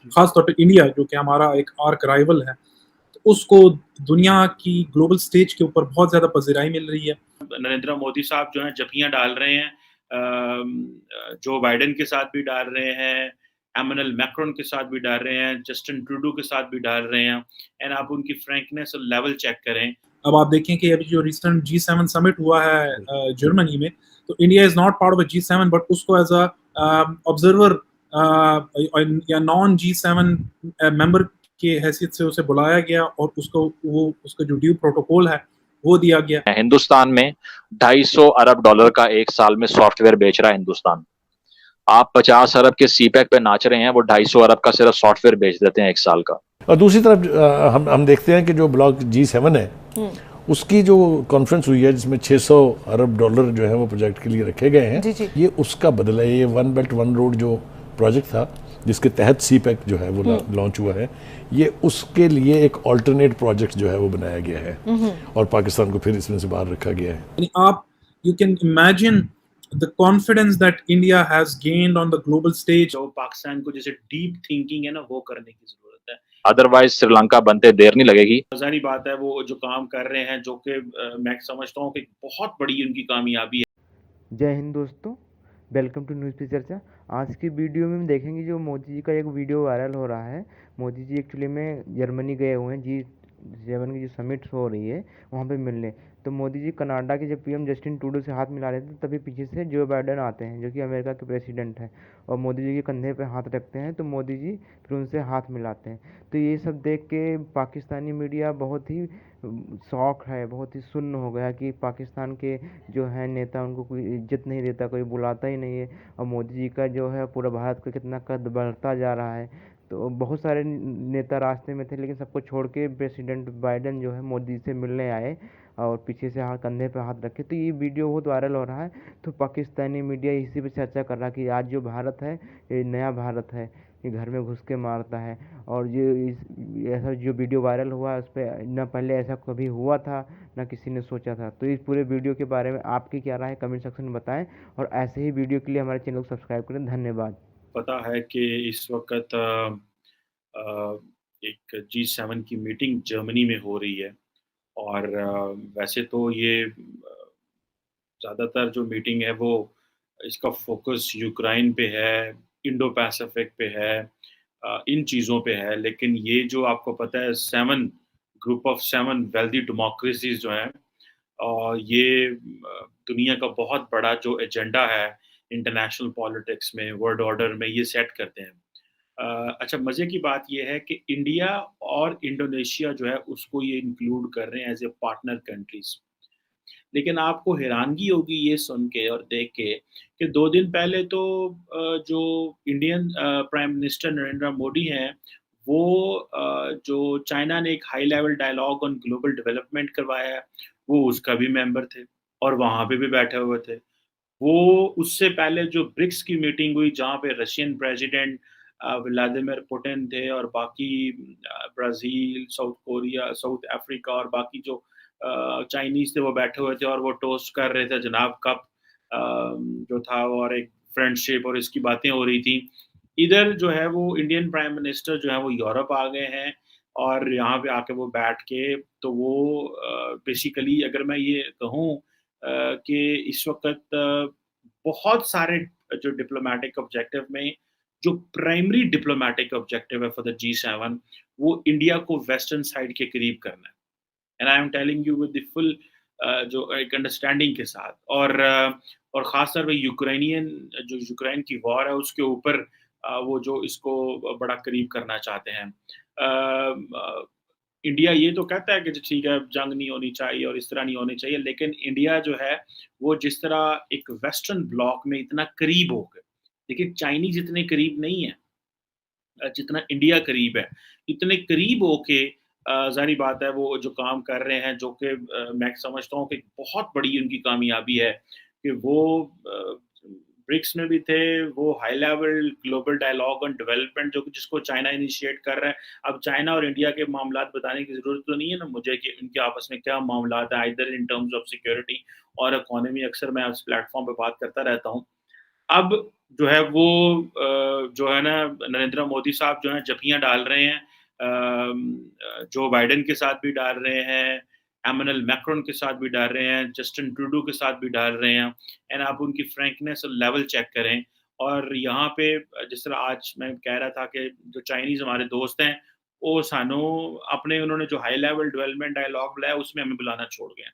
खासतौर पे इंडिया जो कि हमारा एक आर्क राइवल है, तो उसको दुनिया की ग्लोबल स्टेज के ऊपर बहुत ज़्यादा पज़िराई मिल रही है। नरेंद्र मोदी साहब जो हैं जपियाँ डाल रहे हैं, जो बाइडेन के साथ भी डाल रहे हैं, एमेनुअल मैक्रोन के साथ भी डाल रहे हैं, जस्टिन ट्रूडो के साथ भी डाल रहे हैं, एंड आप उनकी फ्रैंकनेस और लेवल चेक करें। अब आप देखें कि अभी जो रिसेंट G7 समिट हुआ है जर्मनी में, तो India is not part of G7 but उसको एज़ अ ऑब्जर्वर या नॉन G7 मेंबर की हैसियत से उसे बुलाया गया और उसका जो ड्यू प्रोटोकॉल है, वो दिया गया। हिंदुस्तान में 250 अरब डॉलर का एक साल में सॉफ्टवेयर बेच रहा है हिंदुस्तान। आप 50 अरब के सीपैक पे नाच रहे हैं, वो 250 अरब का सिर्फ सॉफ्टवेयर बेच देते हैं एक साल का। और दूसरी तरफ हम देखते हैं कि जो ब्लॉक G7 है उसकी जो कॉन्फ्रेंस हुई है जिसमें 600 अरब डॉलर जो है वो प्रोजेक्ट के लिए रखे गए हैं, जी। ये उसका बदला है। ये वन बेल्ट वन रोड जो प्रोजेक्ट था जिसके तहत सीपैक जो है वो लॉन्च हुआ है, ये उसके लिए एक ऑल्टरनेट प्रोजेक्ट जो है वो बनाया गया है और पाकिस्तान को फिर इसमें से बाहर रखा गया है। आप you can imagine the confidence that India has gained on the global stage. तो पाकिस्तान को जैसे डीप थिंकिंग है ना, वो करने की ज़रूरत है। अदरवाइज श्रीलंका बनते देर नहीं लगेगी। ज़ाहिर बात है वो जो काम कर रहे हैं, जो कि मैं समझता हूँ कि बहुत बड़ी उनकी कामयाबी है। जय हिंद दोस्तों, वेलकम टू न्यूज़ पे चर्चा। आज की वीडियो में हम देखेंगे जो मोदी जी का एक वीडियो वायरल हो रहा है। मोदी जी एक्चुअली में जर्मनी गए हुए हैं G7 की जो समिट हो रही है वहाँ पे मिलने। तो मोदी जी कनाडा के जब पीएम जस्टिन ट्रूडो से हाथ मिला रहे थे तभी पीछे से जो बाइडेन आते हैं जो कि अमेरिका के प्रेसिडेंट हैं और मोदी जी के कंधे पे हाथ रखते हैं, तो मोदी जी फिर उनसे हाथ मिलाते हैं। तो ये सब देख के पाकिस्तानी मीडिया बहुत ही शौक है, बहुत ही सुन्न हो गया कि पाकिस्तान के जो है नेता उनको कोई इज्जत नहीं देता, कोई बुलाता ही नहीं है। और मोदी जी का जो है पूरा भारत का कितना कद बढ़ता जा रहा है। तो बहुत सारे नेता रास्ते में थे लेकिन सबको छोड़ के प्रेसिडेंट बाइडेन जो है मोदी से मिलने आए और पीछे से हाथ कंधे पे हाथ रखे। तो ये वीडियो बहुत वायरल हो रहा है। तो पाकिस्तानी मीडिया इसी पे चर्चा कर रहा है कि आज जो भारत है ये नया भारत है, ये घर में घुस के मारता है। और ऐसा जो वीडियो वायरल हुआ उस पर ना पहले ऐसा कभी हुआ था ना किसी ने सोचा था। तो इस पूरे वीडियो के बारे में आपकी क्या राय है कमेंट सेक्शन में बताएं और ऐसे ही वीडियो के लिए हमारे चैनल को सब्सक्राइब करें। धन्यवाद। पता है कि इस वक्त एक G7 की मीटिंग जर्मनी में हो रही है और वैसे तो ये ज़्यादातर जो मीटिंग है वो इसका फोकस यूक्रेन पे है, इंडो पैसिफिक पे है, इन चीज़ों पे है। लेकिन ये जो आपको पता है 7 ग्रुप ऑफ 7 वेल्दी डेमोक्रेसीज़ जो हैं, ये दुनिया का बहुत बड़ा जो एजेंडा है इंटरनेशनल पॉलिटिक्स में, वर्ल्ड ऑर्डर में, ये सेट करते हैं। अच्छा, मज़े की बात ये है कि इंडिया और इंडोनेशिया जो है उसको ये इंक्लूड कर रहे हैं एज़ ए पार्टनर कंट्रीज़। लेकिन आपको हैरानगी होगी ये सुन के और देख के कि 2 दिन पहले तो जो Indian prime minister Narendra Modi हैं, वो जो चाइना ने एक high level dialogue on global development करवाया है, वो उसका भी मेंबर थे और वहाँ पे भी बैठे हुए थे। वो उससे पहले जो ब्रिक्स की मीटिंग हुई जहाँ पे रशियन प्रेसिडेंट व्लादिमीर पुतिन थे और बाकी Brazil, south Korea, south Africa और बाकी जो चाइनीज़ थे वो बैठे हुए थे और वो टोस्ट कर रहे थे जनाब कप जो था और एक फ्रेंडशिप और इसकी बातें हो रही थी। इधर जो है वो इंडियन प्राइम मिनिस्टर जो है वो यूरोप आ गए हैं और यहाँ पे आके वो बैठ के तो वो बेसिकली अगर मैं ये कहूँ कि इस वक़्त बहुत सारे जो डिप्लोमैटिक ऑब्जेक्टिव में जो प्राइमरी डिप्लोमैटिक ऑब्जेक्टिव है फॉर द G7 वो इंडिया को वेस्टर्न साइड के करीब करना है। And I am telling you with the full जो एक अंडरस्टैंडिंग के साथ और ख़ास तौर पे यूक्रेन की वॉर है उसके ऊपर वो जो इसको बड़ा करीब करना चाहते हैं। इंडिया ये तो कहता है कि जी ठीक है, जंग नहीं होनी चाहिए और इस तरह नहीं होनी चाहिए, लेकिन इंडिया जो है, वो जिस तरह एक वेस्टर्न ब्लॉक में इतना करीब हो गए। देखिए, चाइनीज़ इतने करीब नहीं है जितना इंडिया करीब है। इतने करीब होके ज़ाहिर बात है वो जो काम कर रहे हैं, जो कि मैं समझता हूँ कि बहुत बड़ी उनकी कामयाबी है कि वो ब्रिक्स में भी थे, वो high level global dialogue on development जो कि जिसको चाइना इनिशिएट कर रहा है। अब चाइना और इंडिया के मामलात बताने की ज़रूरत तो नहीं है ना मुझे कि उनके आपस में क्या मामलात हैं, either in terms of security और इकोनॉमी। अक्सर मैं इस प्लेटफ़ॉर्म पे बात करता रहता हूँ। अब जो है वो जो है ना नरेंद्र मोदी साहब जो है जपियां डाल रहे हैं, जो बाइडेन के साथ भी डाल रहे हैं, एमैनुअल मैक्रोन के साथ भी डाल रहे हैं, जस्टिन ट्रूडो के साथ भी डाल रहे हैं। एंड आप उनकी फ्रैंकनेस और लेवल चेक करें। और यहाँ पे जिस तरह आज मैं कह रहा था कि जो चाइनीज़ हमारे दोस्त हैं, वो सानू अपने उन्होंने जो हाई लेवल डेवलपमेंट डायलॉग बुलाया उसमें हमें बुलाना छोड़ गए।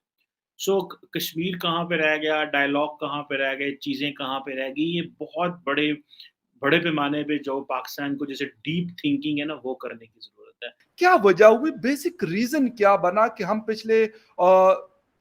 सो कश्मीर कहाँ पे रह गया, डायलॉग कहाँ पे रह गए, चीज़ें कहाँ पे रह गई, ये बहुत बड़े बड़े पैमाने पे जो पाकिस्तान को जैसे डीप थिंकिंग है ना, वो करने की ज़रूरत है। क्या वजह हुई, बेसिक रीजन क्या बना कि हम पिछले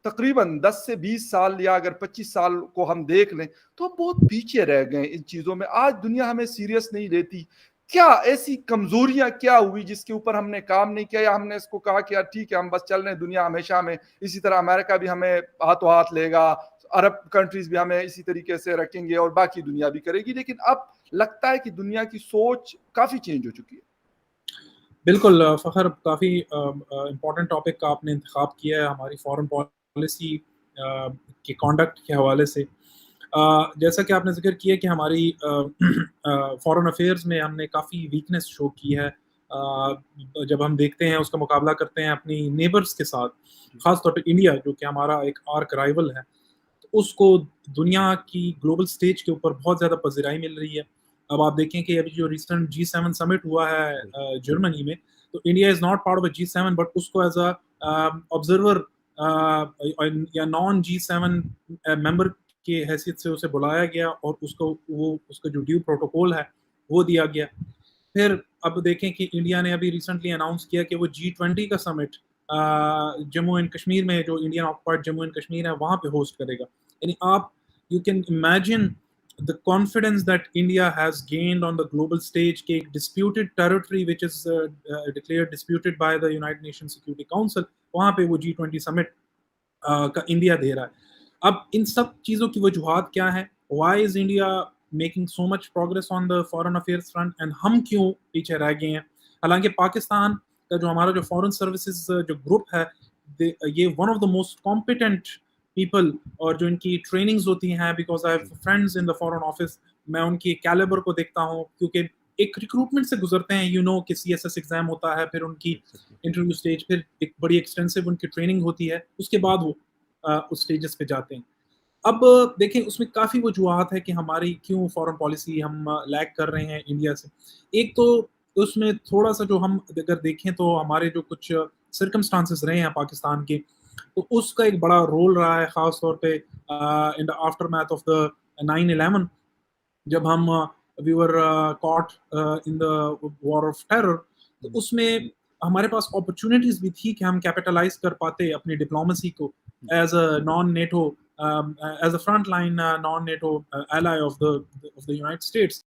तकरीबन 10 से 20 साल या अगर 25 साल को हम देख लें तो हम बहुत पीछे रह गए इन चीजों में। आज दुनिया हमें सीरियस नहीं लेती। क्या ऐसी कमजोरियां क्या हुई जिसके ऊपर हमने काम नहीं किया, या हमने इसको कहा कि यार ठीक है हम बस चल रहे हैं, दुनिया हमेशा हमें इसी तरह, अमेरिका भी हमें हाथों हाथ लेगा, अरब कंट्रीज भी हमें इसी तरीके से रखेंगे और बाकी दुनिया भी करेगी। लेकिन अब लगता है कि दुनिया की सोच काफी चेंज हो चुकी है। बिल्कुल फ़खर, काफ़ी इम्पोर्टेंट टॉपिक का आपने इंतखाब किया है हमारी फ़ॉरेन पॉलिसी के कॉन्डक्ट के हवाले से। जैसा कि आपने ज़िक्र किया कि हमारी फ़ॉरेन अफ़ेयर्स में हमने काफ़ी वीकनेस शो की है। जब हम देखते हैं, उसका मुकाबला करते हैं अपनी नेबर्स के साथ, ख़ास तौर पे इंडिया जो कि हमारा एक आर्क राइवल है, तो उसको दुनिया की ग्लोबल स्टेज के ऊपर बहुत ज़्यादा पज़ीराई मिल रही है। अब आप देखें कि अभी जो रिसेंट G7 समिट हुआ है जर्मनी में, तो India is not part of G7 but उसको एज़ अ ऑब्जर्वर या नॉन G7 मेंबर की हैसियत से उसे बुलाया गया और उसका जो ड्यू प्रोटोकॉल है वो दिया गया। फिर अब देखें कि इंडिया ने अभी रिसेंटली अनाउंस किया कि वो G20 का समिट जम्मू एंड कश्मीर में, जो Indian occupied Jammu and Kashmir है, वहाँ पे होस्ट करेगा। यानी आप you can imagine the confidence that India has gained on the global stage कि एक disputed territory which is declared disputed by the United Nations Security Council, वहाँ पे वो G20 summit का इंडिया दे रहा है। अब इन सब चीज़ों की वजूहात क्या है? Why is India making so much progress on the foreign affairs front and हम क्यों पीछे रह गए हैं? हालांकि पाकिस्तान का जो हमारा जो फॉरेन सर्विसेज जो ग्रुप है, ये one of the most competent people, और जो इनकी ट्रेनिंग्स होती हैं, because I have friends in the foreign office, मैं उनकी कैलिबर को देखता हूँ, क्योंकि एक रिक्रूटमेंट से गुजरते हैं, यू नो कि CSS एग्जाम होता है, फिर उनकी इंटरव्यू स्टेज, फिर एक बड़ी एक्सटेंसिव उनकी ट्रेनिंग होती है, उसके बाद वो उस स्टेजेस पे जाते हैं। अब देखें, उसमें काफ़ी वजूहत है कि हमारी क्यों फॉरेन पॉलिसी हम लैग कर रहे हैं इंडिया से। एक तो उसमें थोड़ा सा जो हम अगर देखें तो हमारे जो कुछ सर्कमस्टांसेस रहे हैं पाकिस्तान के, तो उसका एक बड़ा रोल रहा है, ख़ास तौर पे in the aftermath of the 9/11, जब हम we were caught in the war of terror. तो उसमें हमारे पास अपॉर्चुनिटीज़ भी थी कि हम कैपिटलाइज़ कर पाते अपनी डिप्लोमेसी को as a non NATO, as a front line non NATO ally of the United states.